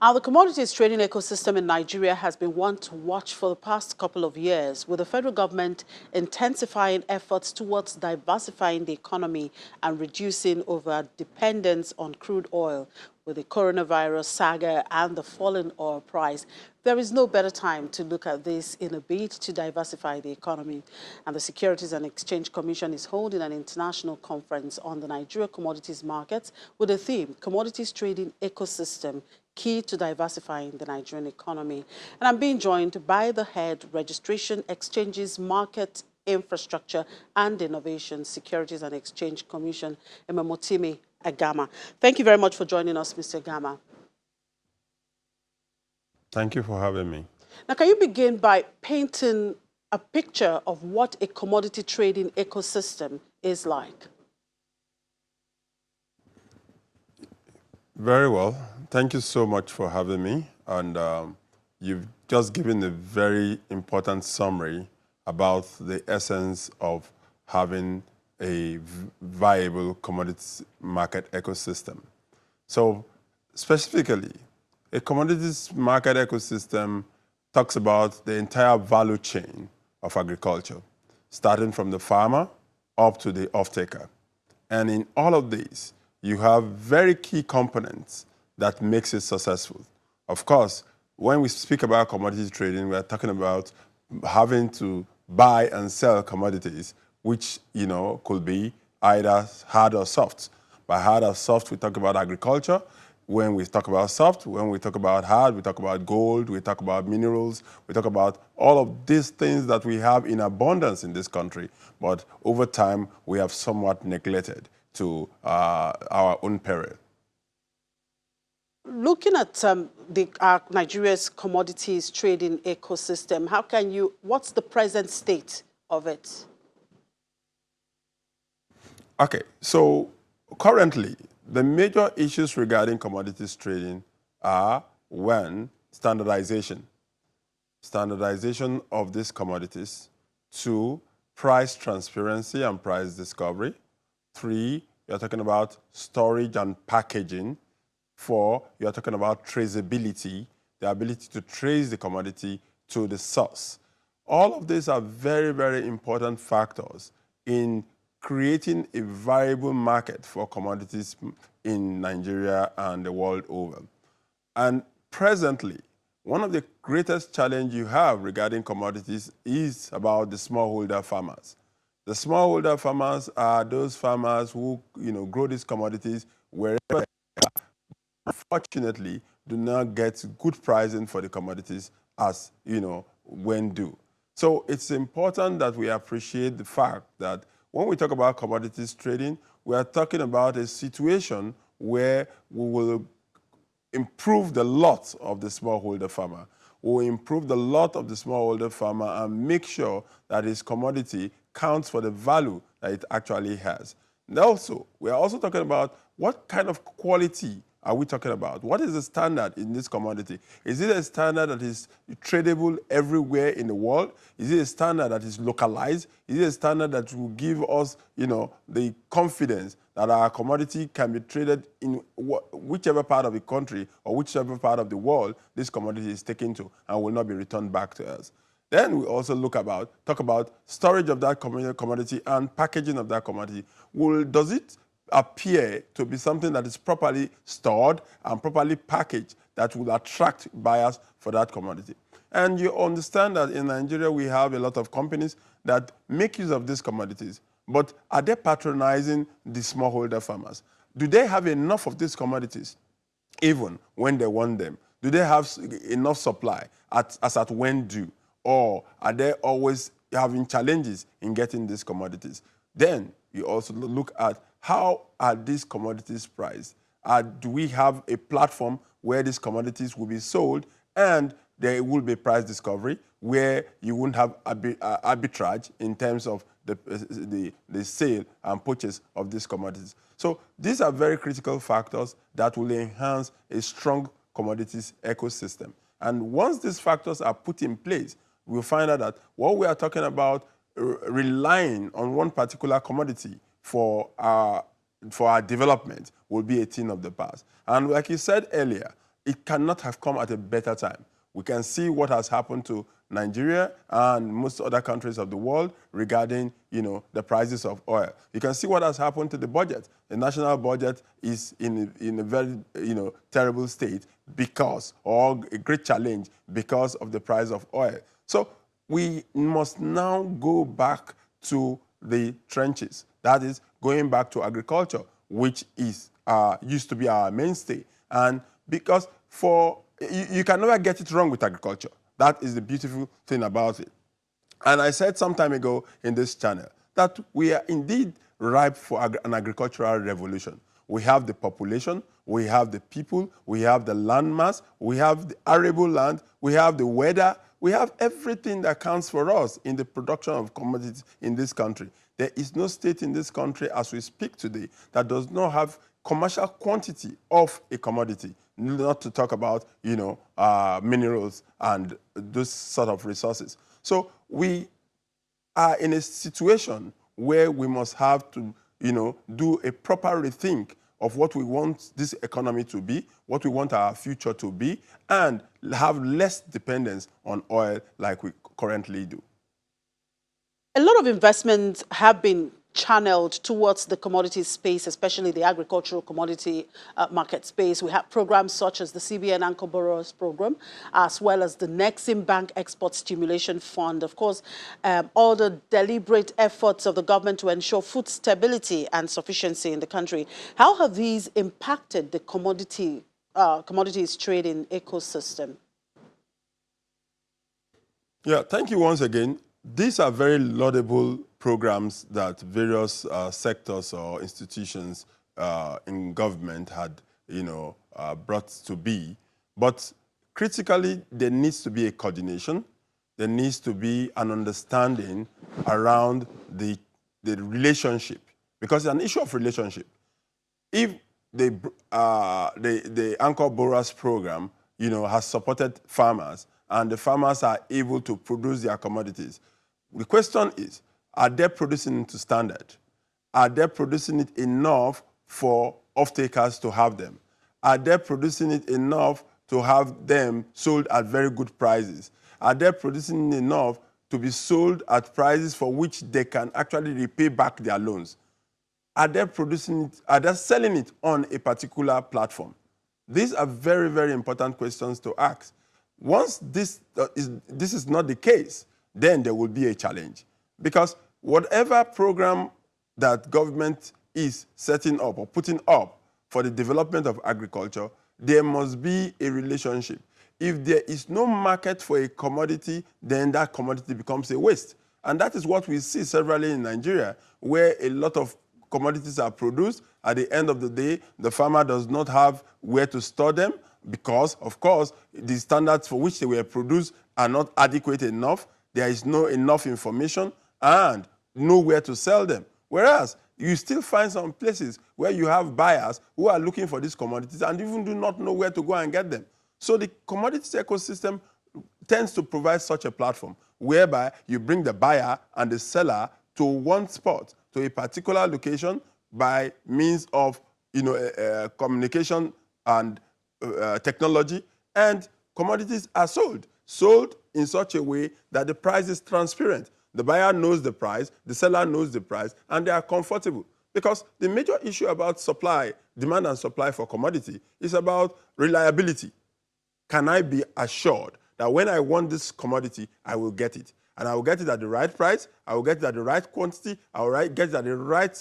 The commodities trading ecosystem in Nigeria has been one to watch for the past couple of years, with the federal government intensifying efforts towards diversifying the economy and reducing over-dependence on crude oil. With the coronavirus saga and the falling oil price, there is no better time to look at this in a bid to diversify the economy. And the Securities and Exchange Commission is holding an international conference on the Nigeria commodities markets with the theme, Commodities Trading Ecosystem, Key to Diversifying the Nigerian Economy. And I'm being joined by the head, Registration, Exchanges, Market, Infrastructure and Innovation, Securities and Exchange Commission, Ememotimi Agama. Thank you very much for joining us, Mr. Agama. Thank you for having me. Now, can you begin by painting a picture of what a commodity trading ecosystem is like? Very well. Thank you so much for having me. And you've just given a very important summary about the essence of having a viable commodities market ecosystem. So specifically, a commodities market ecosystem talks about the entire value chain of agriculture, starting from the farmer up to the off-taker. And in all of these, you have very key components that makes it successful. Of course, when we speak about commodity trading, we are talking about having to buy and sell commodities, which could be either hard or soft. By hard or soft, we talk about agriculture. When we talk about soft, when we talk about hard, we talk about gold, we talk about minerals, we talk about all of these things that we have in abundance in this country. But over time, we have somewhat neglected to our own peril. Looking at Nigeria's commodities trading ecosystem, what's the present state of it? Okay, so currently, the major issues regarding commodities trading are, one, standardization of these commodities, two, price transparency and price discovery, three, you're talking about storage and packaging, four, you're talking about traceability, the ability to trace the commodity to the source. All of these are very, very important factors in creating a viable market for commodities in Nigeria and the world over. And presently, one of the greatest challenges you have regarding commodities is about the smallholder farmers. The smallholder farmers are those farmers who grow these commodities wherever they are. Unfortunately, do not get good pricing for the commodities as when due. So it's important that we appreciate the fact that when we talk about commodities trading, we are talking about a situation where we will improve the lot of the smallholder farmer. We will improve the lot of the smallholder farmer and make sure that his commodity counts for the value that it actually has. And also, we are also talking about what kind of quality are we talking about? What is the standard in this commodity? Is it a standard that is tradable everywhere in the world? Is it a standard that is localized? Is it a standard that will give us, the confidence that our commodity can be traded in whichever part of the country or whichever part of the world this commodity is taken to and will not be returned back to us? Then we also talk about storage of that commodity and packaging of that commodity. Does it appear to be something that is properly stored and properly packaged that will attract buyers for that commodity? And you understand that in Nigeria we have a lot of companies that make use of these commodities, but are they patronizing the smallholder farmers? Do they have enough of these commodities even when they want them? Do they have enough supply as at when due? Or are they always having challenges in getting these commodities? Then you also look at how are these commodities priced? Do we have a platform where these commodities will be sold and there will be price discovery where you won't have arbitrage in terms of the sale and purchase of these commodities? So these are very critical factors that will enhance a strong commodities ecosystem. And once these factors are put in place, we'll find out that what we are talking about relying on one particular commodity for our development will be a thing of the past. And like you said earlier, it cannot have come at a better time. We can see what has happened to Nigeria and most other countries of the world regarding, the prices of oil. You can see what has happened to the budget. The national budget is in a very, terrible state because, or a great challenge because of the price of oil. So we must now go back to the trenches. That is going back to agriculture, which is used to be our mainstay. And because you can never get it wrong with agriculture. That is the beautiful thing about it. And I said some time ago in this channel that we are indeed ripe for an agricultural revolution. We have the population, we have the people, we have the land mass, we have the arable land, we have the weather, we have everything that counts for us in the production of commodities in this country. There is no state in this country as we speak today that does not have commercial quantity of a commodity, not to talk about, minerals and those sort of resources. So we are in a situation where we must have to, do a proper rethink of what we want this economy to be, what we want our future to be, and have less dependence on oil like we currently do. A lot of investments have been channeled towards the commodity space, especially the agricultural commodity market space. We have programs such as the CBN Anchor Borrowers Program, as well as the Nexim Bank Export Stimulation Fund. Of course, all the deliberate efforts of the government to ensure food stability and sufficiency in the country. How have these impacted the commodities trading ecosystem? Yeah, thank you once again. These are very laudable programs that various sectors or institutions in government had, brought to be. But critically, there needs to be a coordination. There needs to be an understanding around the relationship, because it's an issue of relationship. If the Anchor Borrowers Program, has supported farmers, and the farmers are able to produce their commodities, the question is, are they producing it to standard? Are they producing it enough for off-takers to have them? Are they producing it enough to have them sold at very good prices? Are they producing enough to be sold at prices for which they can actually repay back their loans? Are they producing it? Are they selling it on a particular platform? These are very, very important questions to ask. Once this is not the case, then there will be a challenge. Because whatever program that government is setting up or putting up for the development of agriculture, there must be a relationship. If there is no market for a commodity, then that commodity becomes a waste. And that is what we see severally in Nigeria, where a lot of commodities are produced. At the end of the day, the farmer does not have where to store them because, of course, the standards for which they were produced are not adequate enough. There is no enough information and nowhere to sell them. Whereas you still find some places where you have buyers who are looking for these commodities and even do not know where to go and get them. So the commodities ecosystem tends to provide such a platform whereby you bring the buyer and the seller to one spot, to a particular location by means of communication and technology, and commodities are sold in such a way that the price is transparent. The buyer knows the price, the seller knows the price, and they are comfortable. Because the major issue about supply, demand and supply for commodity is about reliability. Can I be assured that when I want this commodity, I will get it? And I will get it at the right price, I will get it at the right quantity, I will get it at the right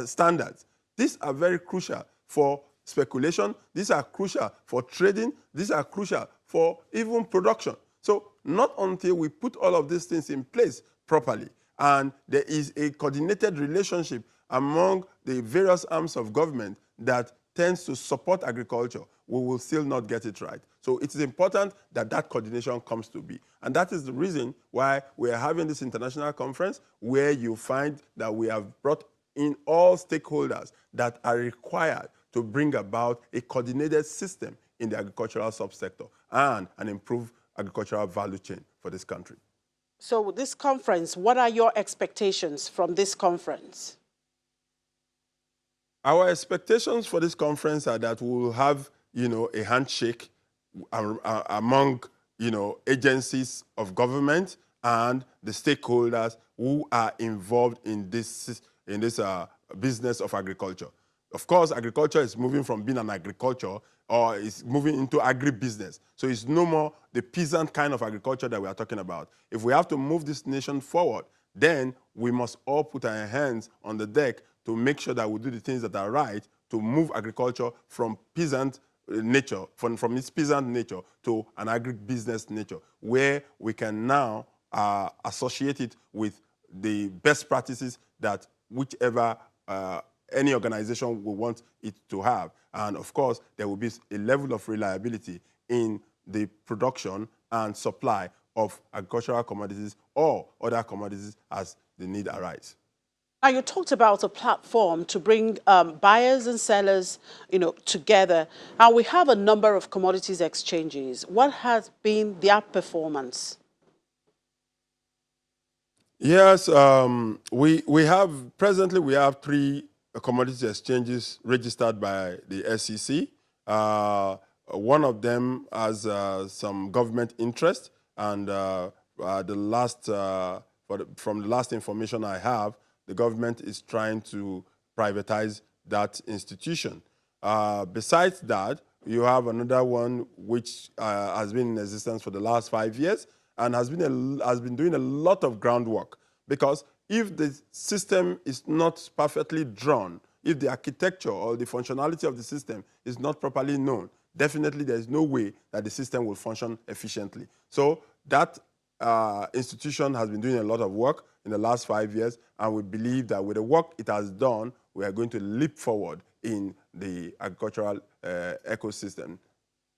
standards. These are very crucial for speculation, these are crucial for trading, these are crucial for even production. So not until we put all of these things in place properly and there is a coordinated relationship among the various arms of government that tends to support agriculture, we will still not get it right. So it is important that that coordination comes to be. And that is the reason why we are having this international conference where you find that we have brought in all stakeholders that are required to bring about a coordinated system in the agricultural subsector and an improved agricultural value chain for this country. So this conference, what are your expectations from this conference? Our expectations for this conference are that we will have, a handshake among agencies of government and the stakeholders who are involved in this business of agriculture. Of course, agriculture is moving from being an agriculture or is moving into agribusiness. So it's no more the peasant kind of agriculture that we are talking about. If we have to move this nation forward, then we must all put our hands on the deck to make sure that we do the things that are right to move agriculture from peasant nature, from its peasant nature to an agribusiness nature, where we can now associate it with the best practices that whichever any organization will want it to have. And of course, there will be a level of reliability in the production and supply of agricultural commodities or other commodities as the need arises. Now, you talked about a platform to bring buyers and sellers, together. Now, we have a number of commodities exchanges. What has been their performance? Yes, presently we have 3 commodity exchanges registered by the SEC. One of them has some government interest, and from the last information I have, the government is trying to privatize that institution. Besides that, you have another one which has been in existence for the last 5 years and has been doing a lot of groundwork, because if the system is not perfectly drawn, if the architecture or the functionality of the system is not properly known, definitely there is no way that the system will function efficiently. So that institution has been doing a lot of work in the last 5 years, and we believe that with the work it has done, we are going to leap forward in the agricultural ecosystem.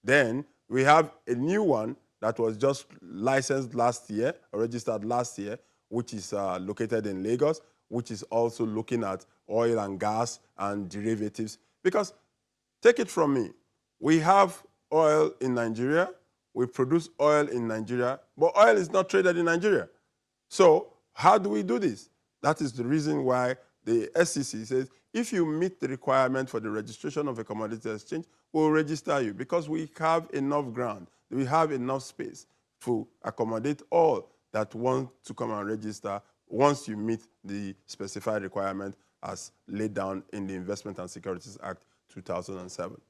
Then we have a new one that was just licensed last year, or registered last year, which is located in Lagos, which is also looking at oil and gas and derivatives. Because, take it from me, we have oil in Nigeria, we produce oil in Nigeria, but oil is not traded in Nigeria. So how do we do this? That is the reason why the SEC says, if you meet the requirement for the registration of a commodity exchange, we'll register you, because we have enough ground, we have enough space to accommodate all that want to come and register once you meet the specified requirement as laid down in the Investment and Securities Act 2007.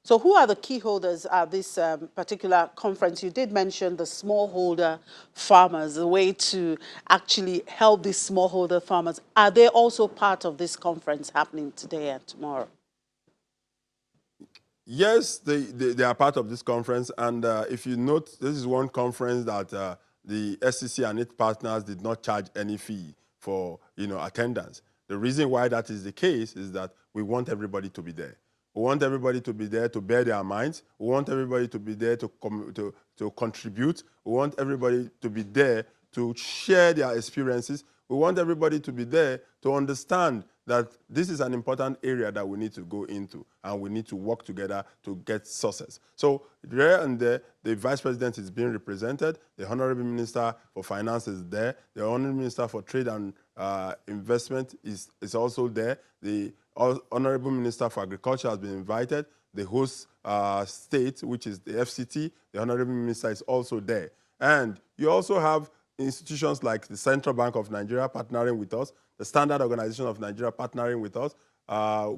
So who are the key holders at this particular conference? You did mention the smallholder farmers, the way to actually help these smallholder farmers. Are they also part of this conference happening today and tomorrow? Yes, they are part of this conference. And if you note, this is one conference that the SEC and its partners did not charge any fee for attendance. The reason why that is the case is that we want everybody to be there. We want everybody to be there to bear their minds. We want everybody to be there to contribute. We want everybody to be there to share their experiences. We want everybody to be there to understand that this is an important area that we need to go into, and we need to work together to get success. So there and there, the Vice President is being represented. The Honorable Minister for Finance is there. The Honorable Minister for Trade and Investment is also there. The Honorable Minister for Agriculture has been invited. The host state, which is the FCT, the Honorable Minister is also there. And you also have institutions like the Central Bank of Nigeria partnering with us, the Standard Organization of Nigeria partnering with us.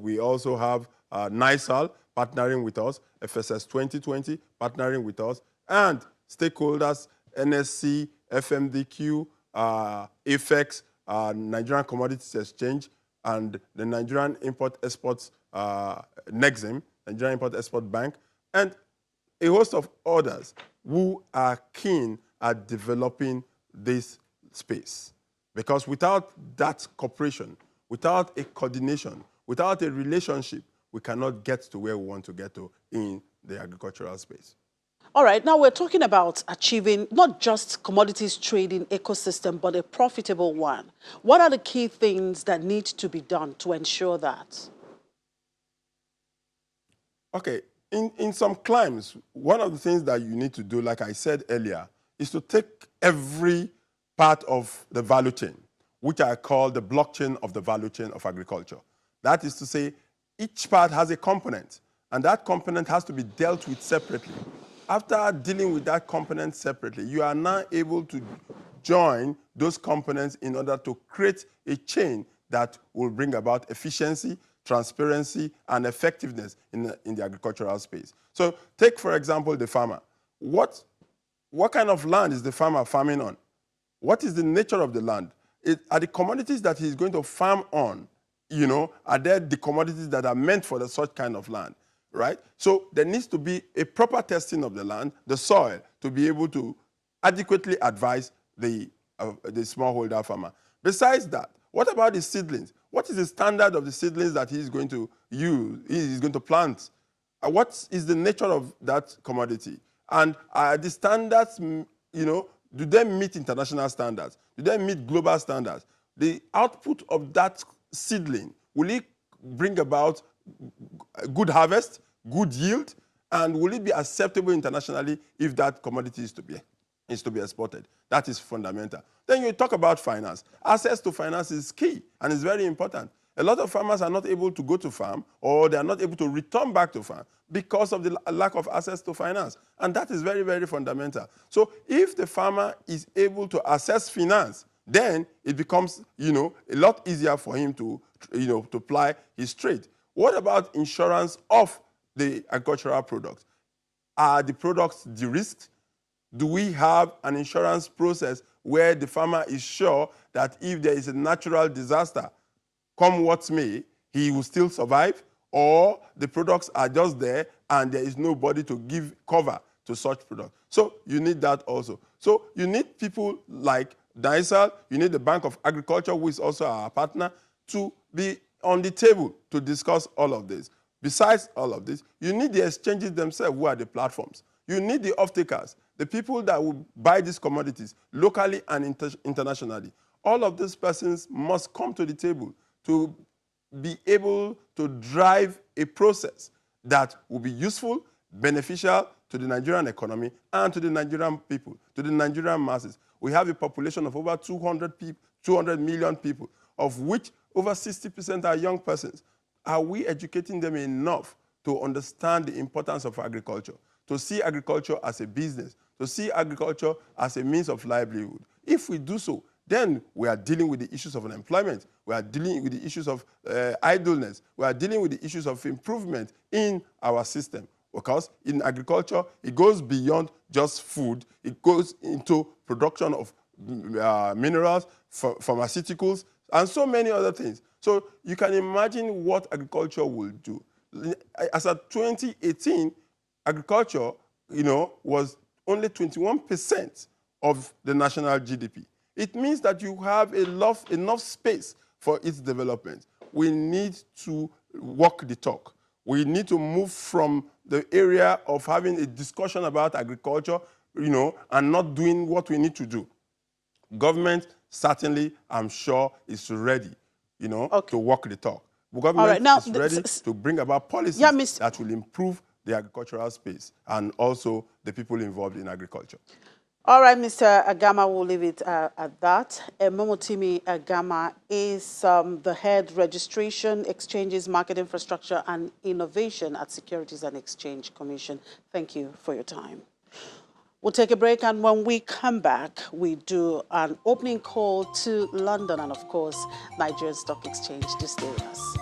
We also have NISAL partnering with us, FSS 2020 partnering with us, and stakeholders, NSC, FMDQ, AFEX, Nigerian Commodities Exchange, and the Nigerian Import-Exports, NEXIM, Nigerian Import-Export Bank, and a host of others who are keen at developing this space. Because without that cooperation, without a coordination, without a relationship, we cannot get to where we want to get to in the agricultural space. All right, now we're talking about achieving not just commodities trading ecosystem, but a profitable one. What are the key things that need to be done to ensure that? Okay, in some climes, one of the things that you need to do, like I said earlier, is to take every part of the value chain, which I call the blockchain of the value chain of agriculture. That is to say, each part has a component, and that component has to be dealt with separately. after dealing with that component separately, you are now able to join those components in order to create a chain that will bring about efficiency, transparency, and effectiveness in the agricultural space. So take, for example, the farmer. What kind of land is the farmer farming on? What is the nature of the land? Are the commodities that he's going to farm on, are there the commodities that are meant for such kind of land, right? So there needs to be a proper testing of the land, the soil, to be able to adequately advise the smallholder farmer. Besides that, what about the seedlings? What is the standard of the seedlings that he's going to use, he's going to plant? What is the nature of that commodity? And are the standards, do they meet international standards? Do they meet global standards? The output of that seedling, will it bring about good harvest, good yield, and will it be acceptable internationally if that commodity is to be exported? That is fundamental. Then you talk about finance. Access to finance is key and is very important. A lot of farmers are not able to go to farm, or they are not able to return back to farm because of the lack of access to finance. And that is very, very fundamental. So if the farmer is able to access finance, then it becomes, a lot easier for him to ply his trade. What about insurance of the agricultural products? Are the products de-risked? Do we have an insurance process where the farmer is sure that if there is a natural disaster, come what may, he will still survive? Or the products are just there and there is nobody to give cover to such products? So you need that also. So you need people like DISAL, you need the Bank of Agriculture, who is also our partner, to be on the table to discuss all of this. Besides all of this, you need the exchanges themselves, who are the platforms. You need the off-takers, the people that will buy these commodities locally and internationally. All of these persons must come to the table to be able to drive a process that will be useful, beneficial to the Nigerian economy and to the Nigerian people, to the Nigerian masses. We have a population of over 200 million people, of which over 60% are young persons. Are we educating them enough to understand the importance of agriculture, to see agriculture as a business, to see agriculture as a means of livelihood? If we do so, then we are dealing with the issues of unemployment. We are dealing with the issues of idleness. We are dealing with the issues of improvement in our system. Because in agriculture, it goes beyond just food. It goes into production of minerals, pharmaceuticals, and so many other things. So you can imagine what agriculture will do. As of 2018, agriculture, was only 21% of the national GDP. It means that you have enough space for its development. We need to walk the talk. We need to move from the area of having a discussion about agriculture, and not doing what we need to do. Government, certainly, I'm sure, is ready, to walk the talk. Government is ready to bring about policies that will improve the agricultural space and also the people involved in agriculture. All right, Mr. Agama, we'll leave it at that. Momotimi Agama is the head registration, exchanges, market infrastructure, and innovation at Securities and Exchange Commission. Thank you for your time. We'll take a break, and when we come back, we do an opening call to London and, of course, Nigerian Stock Exchange. Do stay with us.